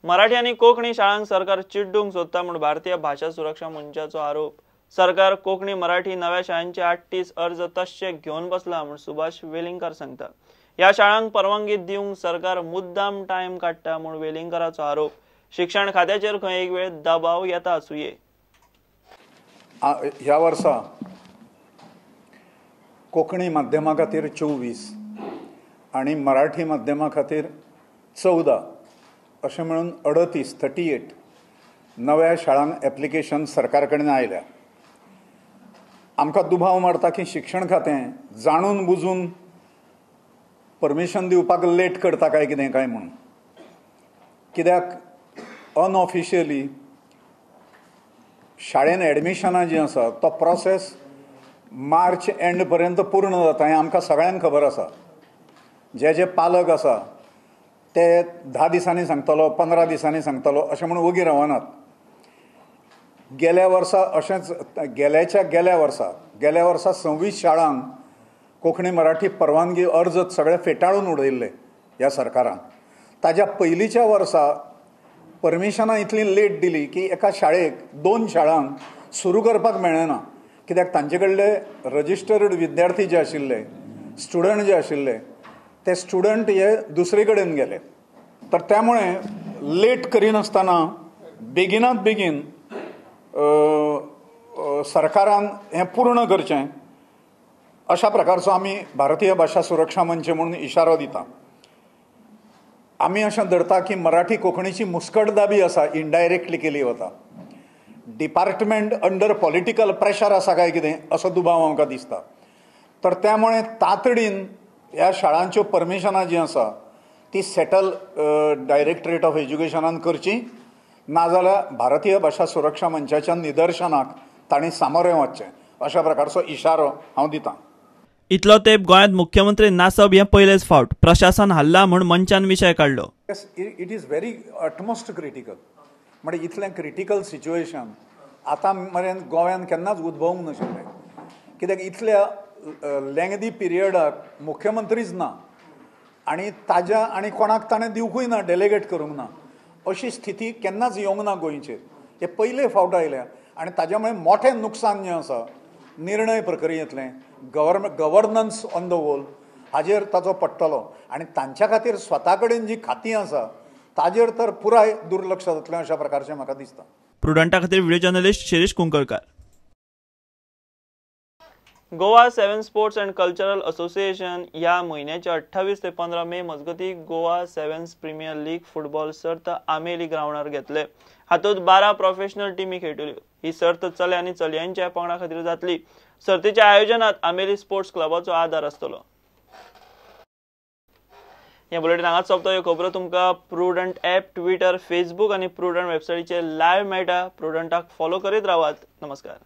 मराठी आणि कोंकणी शाळांक सरकार चिड्डूंक सोदता म्हूण भारतीय भाषा सुरक्षा मंचाचो आरोप। सरकार कोंकणी मराठी नव्या शाळांचे 38 अर्ज तशे घेवन बसला म्हूण सुभाष वेलिंगकर सांगता। ह्या शाळांक परवानगी दिवंक सरकार मुद्दाम टायम काडटा म्हूण वेलिंगकराचो आरोप। शिक्षण खात्याचेर खंय एक वेळ दबाव येता आसुये। ह्या वर्सा कोंकणी माध्यमा खातीर 24 आणि मराठी माध्यमा खातीर 14 अशें मेळून 38 नव्या शाळांक एप्लिकेशन सरकार कडेन आयल्या। आमकां दुबाव मारता की शिक्षण खातें जाणून बुजून परमिशन दिवपाक लेट करता काय कितें काय म्हणून, कित्याक अनऑफिशियली शाळेन एडमिशनां जी आसा तो प्रोसेस मार्च एंड पर्यंत पूर्ण जाता हें आमकां सगळ्यांक खबर आसा। जे पालक आसा ते 10 दिसांनी सांगतलो, 15 दिसांनी सांगतलो अशें म्हणून वगी रावनात। गेल्या वर्सा अशेंच गेल्या वर्सा 26 शाळांक कोंकणी मराठी परवानगी अर्ज सगळे फेटाळून उडयल्ले ह्या सरकारान। ताज्या पयलींच्या वर्सा परमिशनां इतली लेट दिली की एका शाळेक 2 शाळांक सुरू करपाक मेळना, कित्याक तांचे कडले रजिस्टर्ड विद्यार्थी जे आशिल्ले, स्टुडंट जे आशिल्ले, ते स्टुडंट हे दुसरे कडेन गेले। तर त्यामुळे लेट करिनासतना बेगिनात बेगीन सरकारान हें पूर्ण करचें अशा प्रकारचो आमी भारतीय भाषा सुरक्षा मंच म्हणून इशारो दिता। आमी अशें धरता की मराठी कोंकणीची मुस्कटदाबी आसा इनडायरेक्टली केली वता। डिपार्टमेंट अंडर पॉलिटिकल प्रेशर आसा काय कितें असो दुबाव आमकां दिसता। तर त्यामुळे तातडीन ह्या शाळांच्यो परमिशनां जी आसा ती सेटल डायरेक्टरेट ऑफ एज्युकेशनान करची, नाजाल्यार भारतीय भाषा सुरक्षा मंचाच्या निदर्शनाक तांणी सामोरें वचचें अशा प्रकारचो इशारो हांव दितां। इतलो तेंप गोंयांत मुख्यमंत्री नासप हें पयलेच फावट प्रशासन हल्ला म्हूण मंचान विशय काडलो। It is very utmost critical, म्हणजे इतलें क्रिटिकल सिच्युएशन आतां मेरेन गोंयांत केन्नाच उद्भवूंक नाशिल्लें, कित्याक इतल्या लेंगदी पिरियडाक मुख्यमंत्रीच ना आनी ताज्या आनी कोणाक ताणें दिवंकूय ना, डेलिगेट करूंक ना, अशी स्थिती केन्नाच येवंक ना गोंयचेर। हे पयले फावट आयल्या आनी ताज्या मुळे मोठें नुकसान जें आसा निर्णय प्रक्रियेंतलें गव्हर्नन्स ऑन द होल हाजेर ताचो पडटलो आनी तांच्या खातीर स्वता कडेन जी खातीं आसा ताजेर तर पुराय दुर्लक्ष जातलें अशा प्रकारचें म्हाका दिसता। प्रुडंटा खातीर video journalist Shirish Kunkalkar. Goa 7 sports and cultural association ह्या म्हयन्याच्या 28 ते 15 मे मजगती गोवा 7 प्रीमियर लीग फुटबॉल सर्त आमेली ग्राउंडार घेतले। हातूंत 12 प्रोफेशनल टीमी खेळटल्यो। ही सर्त चले आनी चलयांच्या पंगडा खातीर जातली। सर्तीच्या आयोजनात आमेली स्पोर्ट्स क्लबाचो आदार आसतलो। ह्या बुलेटिन हांगाच सोंपता। ह्यो खबरो तुमकां प्रुडंट ॲप, ट्विटर, फेसबूक आनी प्रुडंट वेबसायटीचेर लायव्ह मेळटा। प्रुडंटाक फॉलो करीत रावात। नमस्कार।